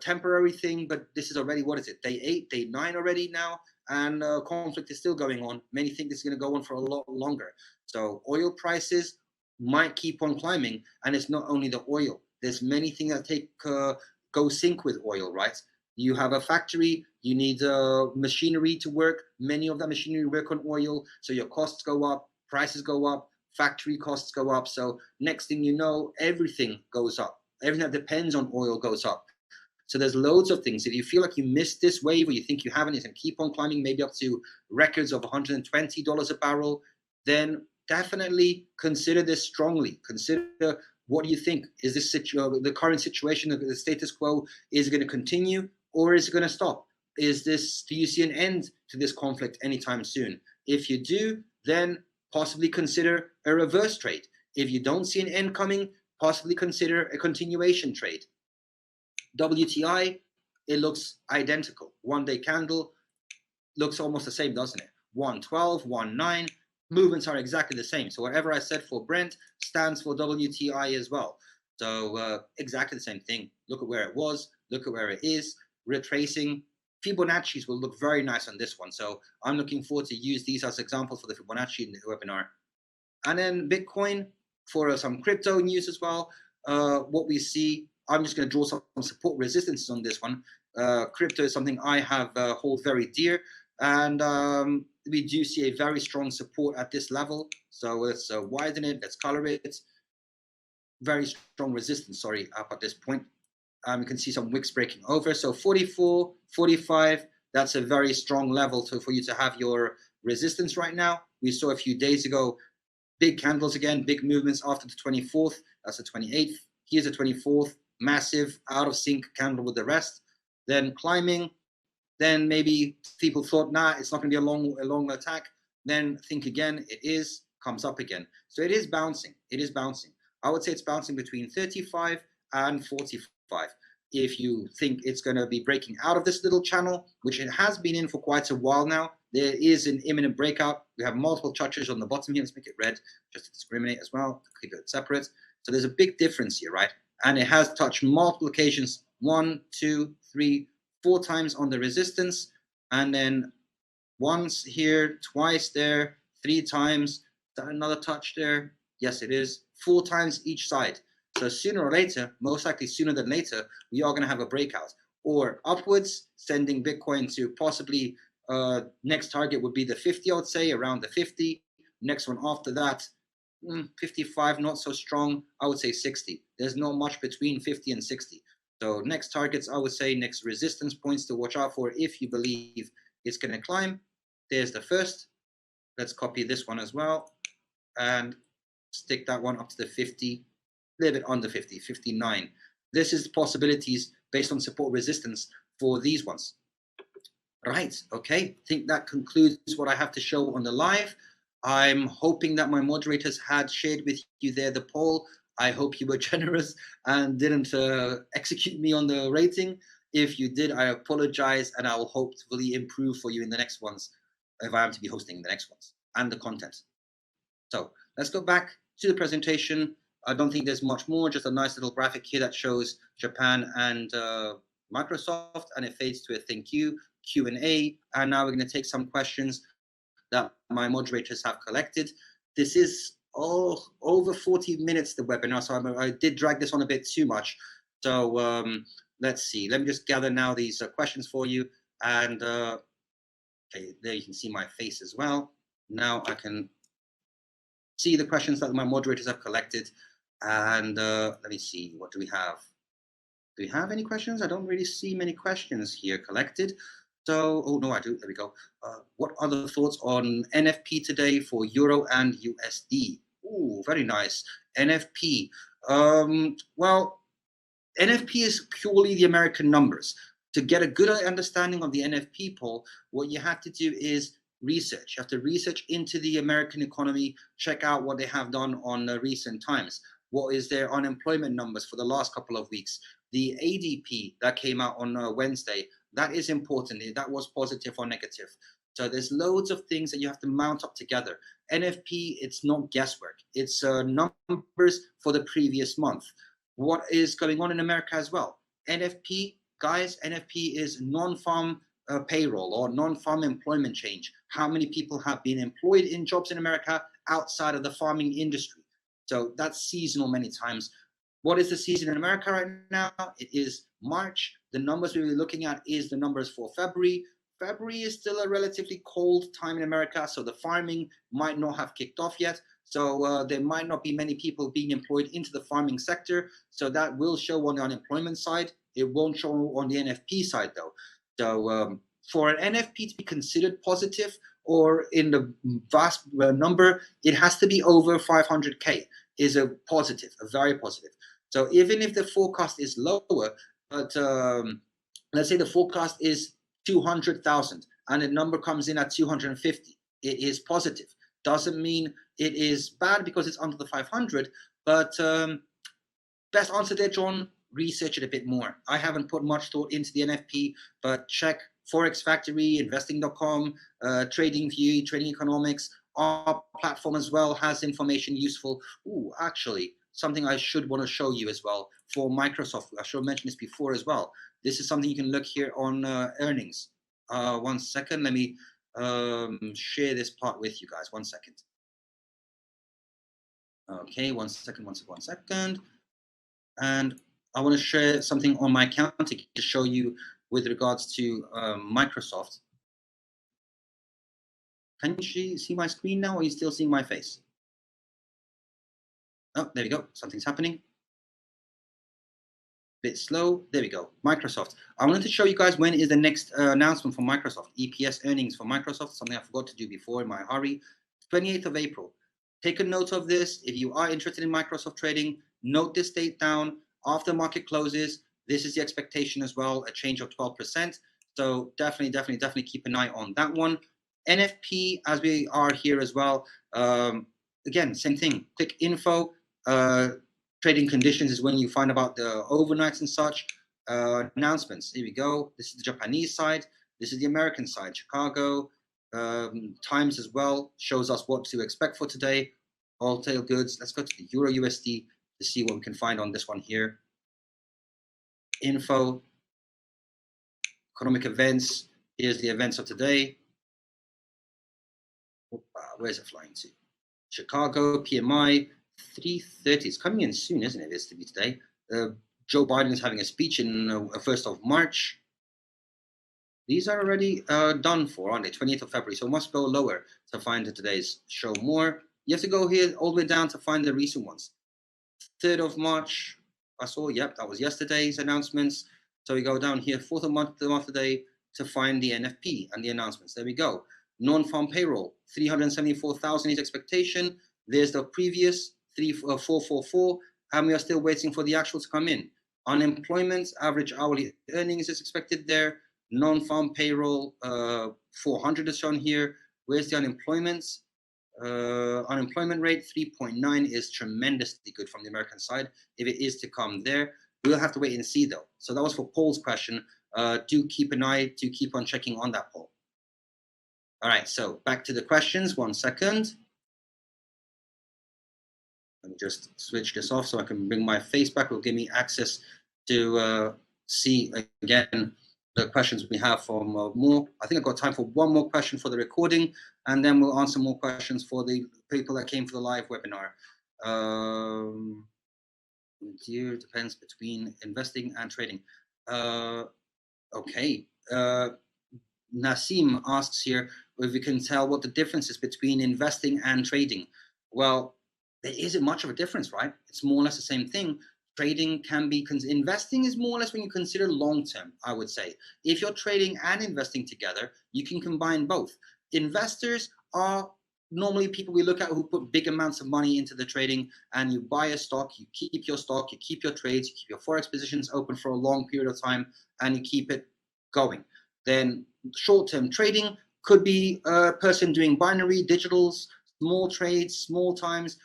temporary thing, but this is already, what is it, day 8, day 9 already now? And conflict is still going on. Many think this is going to go on for a lot longer. So oil prices might keep on climbing. And it's not only the oil. There's many things that go sync with oil, right? You have a factory, you need machinery to work. Many of that machinery work on oil. So your costs go up, prices go up, factory costs go up. So next thing you know, everything goes up. Everything that depends on oil goes up. So there's loads of things. If you feel like you missed this wave or you think you haven't, it's going to keep on climbing, maybe up to records of $120 a barrel, then definitely consider this strongly. Consider, what do you think? Is this the current situation, the status quo, is it going to continue or is it going to stop? Do you see an end to this conflict anytime soon? If you do, then possibly consider a reverse trade. If you don't see an end coming, possibly consider a continuation trade. WTI, it looks identical. 1 day candle looks almost the same, doesn't it? 112, 19, movements are exactly the same. So whatever I said for Brent stands for WTI as well. So exactly the same thing. Look at where it was, look at where it is, retracing. Fibonacci's will look very nice on this one. So I'm looking forward to use these as examples for the Fibonacci in the webinar. And then Bitcoin, for some crypto news as well. What we see, I'm just going to draw some support resistances on this one. Crypto is something I have hold very dear, and we do see a very strong support at this level. So let's widen it, let's color it. Very strong resistance, sorry, up at this point. You can see some wicks breaking over. So 44, 45, that's a very strong level for you to have your resistance right now. We saw a few days ago, big candles again, big movements after the 24th. That's the 28th. Here's the 24th. Massive, out of sync candle with the rest. Then climbing. Then maybe people thought, nah, it's not going to be a long attack. Then think again. It is. Comes up again. So it is bouncing. It is bouncing. I would say it's bouncing between 35 and 45. If you think it's going to be breaking out of this little channel, which it has been in for quite a while now, there is an imminent breakout. We have multiple touches on the bottom here. Let's make it red just to discriminate as well, to keep it separate. So there's a big difference here, right? And it has touched multiple occasions, 1, 2, 3, 4 times on the resistance. And then once here, twice there, 3 times. Is that another touch there? Yes, it is. 4 times each side. So sooner or later, most likely sooner than later, we are going to have a breakout. Or upwards, sending Bitcoin to possibly next target would be the 50, I would say, around the 50. Next one after that, 55, not so strong. I would say 60. There's not much between 50 and 60. So next targets, I would say next resistance points to watch out for if you believe it's going to climb. There's the first. Let's copy this one as well and stick that one up to the 50, a little bit under 50, 59. This is the possibilities based on support resistance for these ones. Right, okay, I think that concludes what I have to show on the live. I'm hoping that my moderators had shared with you there the poll. I hope you were generous and didn't execute me on the rating. If you did, I apologize, and I will hopefully improve for you in the next ones, if I am to be hosting the next ones, and the content. So let's go back to the presentation. I don't think there's much more, just a nice little graphic here that shows Japan and Microsoft, and it fades to a thank you, Q&A, and now we're going to take some questions that my moderators have collected. This is over 40 minutes, the webinar, so I did drag this on a bit too much. So let's see. Let me just gather now these questions for you, and okay, there you can see my face as well. Now I can see the questions that my moderators have collected, and let me see, what do we have? Do we have any questions? I don't really see many questions here collected. So, oh no, I do. There we go. What are the thoughts on NFP today for Euro and USD? Ooh, very nice. NFP. Well, NFP is purely the American numbers. To get a good understanding of the NFP poll, what you have to do is research. You have to research into the American economy, check out what they have done on recent times. What is their unemployment numbers for the last couple of weeks? The ADP that came out on Wednesday, that is important. That was positive or negative. So there's loads of things that you have to mount up together. NFP, it's not guesswork. It's numbers for the previous month. What is going on in America as well? NFP, guys, NFP is non-farm payroll or non-farm employment change. How many people have been employed in jobs in America outside of the farming industry? So that's seasonal many times. What is the season in America right now? It is March. The numbers we'll be looking at is the numbers for February. February is still a relatively cold time in America, so the farming might not have kicked off yet. So there might not be many people being employed into the farming sector. So that will show on the unemployment side. It won't show on the NFP side though. So for an NFP to be considered positive or in the vast number, it has to be over 500K is a positive, a very positive. So even if the forecast is lower, but let's say the forecast is 200,000 and the number comes in at 250, it is positive. Doesn't mean it is bad because it's under the 500, but best answer there, John, research it a bit more. I haven't put much thought into the NFP, but check Forex Factory, investing.com, TradingView, Trading Economics. Our platform as well has information useful. Ooh, actually, something I should want to show you as well for Microsoft. I should have mentioned this before as well. This is something you can look here on earnings. 1 second, let me share this part with you guys. 1 second. Okay, 1 second, 1 second, 1 second. And I want to share something on my account to show you with regards to Microsoft. Can you see my screen now, or are you still seeing my face? Oh, there we go. Something's happening. Bit slow. There we go. Microsoft. I wanted to show you guys when is the next announcement for Microsoft. EPS earnings for Microsoft, something I forgot to do before in my hurry. 28th of April. Take a note of this. If you are interested in Microsoft trading, note this date down. After market closes, this is the expectation as well, a change of 12%. So definitely keep an eye on that one. NFP, as we are here as well. Again, same thing. Click info. Trading conditions is when you find about the overnights and such. Announcements. Here we go. This is the Japanese side. This is the American side. Chicago. Times as well shows us what to expect for today. Wholesale goods. Let's go to the Euro USD to see what we can find on this one here. Info. Economic events. Here's the events of today. Where's it flying to? Chicago PMI 330. It's coming in soon, isn't it? It's to be today. Joe Biden is having a speech in 1st of March. These are already done for, aren't they? 20th of February. So it must go lower to find today's show more. You have to go here all the way down to find the recent ones. 3rd of March, I saw, yep, that was yesterday's announcements. So we go down here, 4th of March, the month today, to find the NFP and the announcements. There we go. Non-farm payroll, 374,000 is expectation. There's the previous 444, and we are still waiting for the actual to come in. Unemployment, average hourly earnings is expected there. Non-farm payroll, 400 is shown here. Where's the unemployment? Unemployment rate 3.9 is tremendously good from the American side. If it is to come there, we'll have to wait and see though. So that was for Paul's question. Do keep an eye, do keep on checking on that poll. All right, so back to the questions. 1 second. Let me just switch this off so I can bring my face back. It will give me access to see again the questions we have from more. I think I've got time for one more question for the recording, and then we'll answer more questions for the people that came for the live webinar. Here depends between investing and trading. Okay. Nassim asks here if we can tell what the difference is between investing and trading. Well, there isn't much of a difference, right? It's more or less the same thing. Trading can be, investing is more or less when you consider long-term, I would say. If you're trading and investing together, you can combine both. Investors are normally people we look at who put big amounts of money into the trading, and you buy a stock, you keep your stock, you keep your trades, you keep your forex positions open for a long period of time, and you keep it going. Then short-term trading could be a person doing binary, digitals, small trades, small times,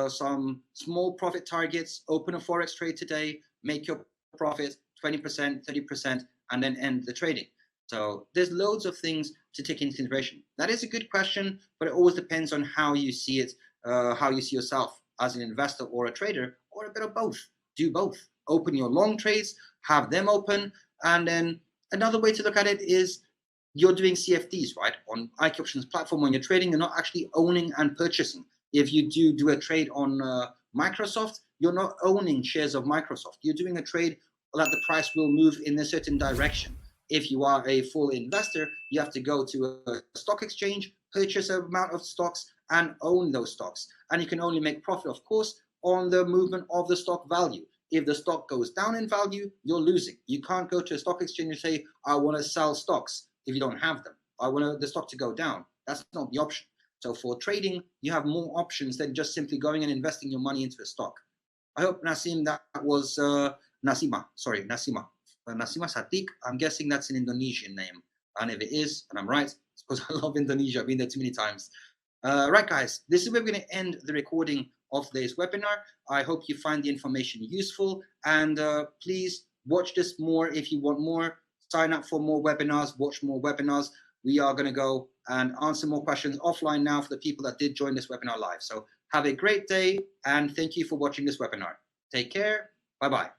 some small profit targets, open a forex trade today, make your profit 20%, 30%, and then end the trading. So there's loads of things to take into consideration. That is a good question, but it always depends on how you see it, how you see yourself as an investor or a trader, or a bit of both. Do both. Open your long trades, have them open, and then another way to look at it is you're doing CFDs, right? On IQ Options platform, when you're trading, you're not actually owning and purchasing. If you do a trade on Microsoft, you're not owning shares of Microsoft. You're doing a trade that the price will move in a certain direction. If you are a full investor, you have to go to a stock exchange, purchase an amount of stocks, and own those stocks. And you can only make profit, of course, on the movement of the stock value. If the stock goes down in value, you're losing. You can't go to a stock exchange and say, I want to sell stocks if you don't have them. I want the stock to go down. That's not the option. So for trading, you have more options than just simply going and investing your money into a stock. I hope, Nassim, that was Nasima Satik. I'm guessing that's an Indonesian name. And if it is, and I'm right, because I love Indonesia, I've been there too many times. Right, guys, this is where we're going to end the recording of today's webinar. I hope you find the information useful, and please watch this more if you want more. Sign up for more webinars, watch more webinars. We are going to go and answer more questions offline now for the people that did join this webinar live. So have a great day, and thank you for watching this webinar. Take care. Bye-bye.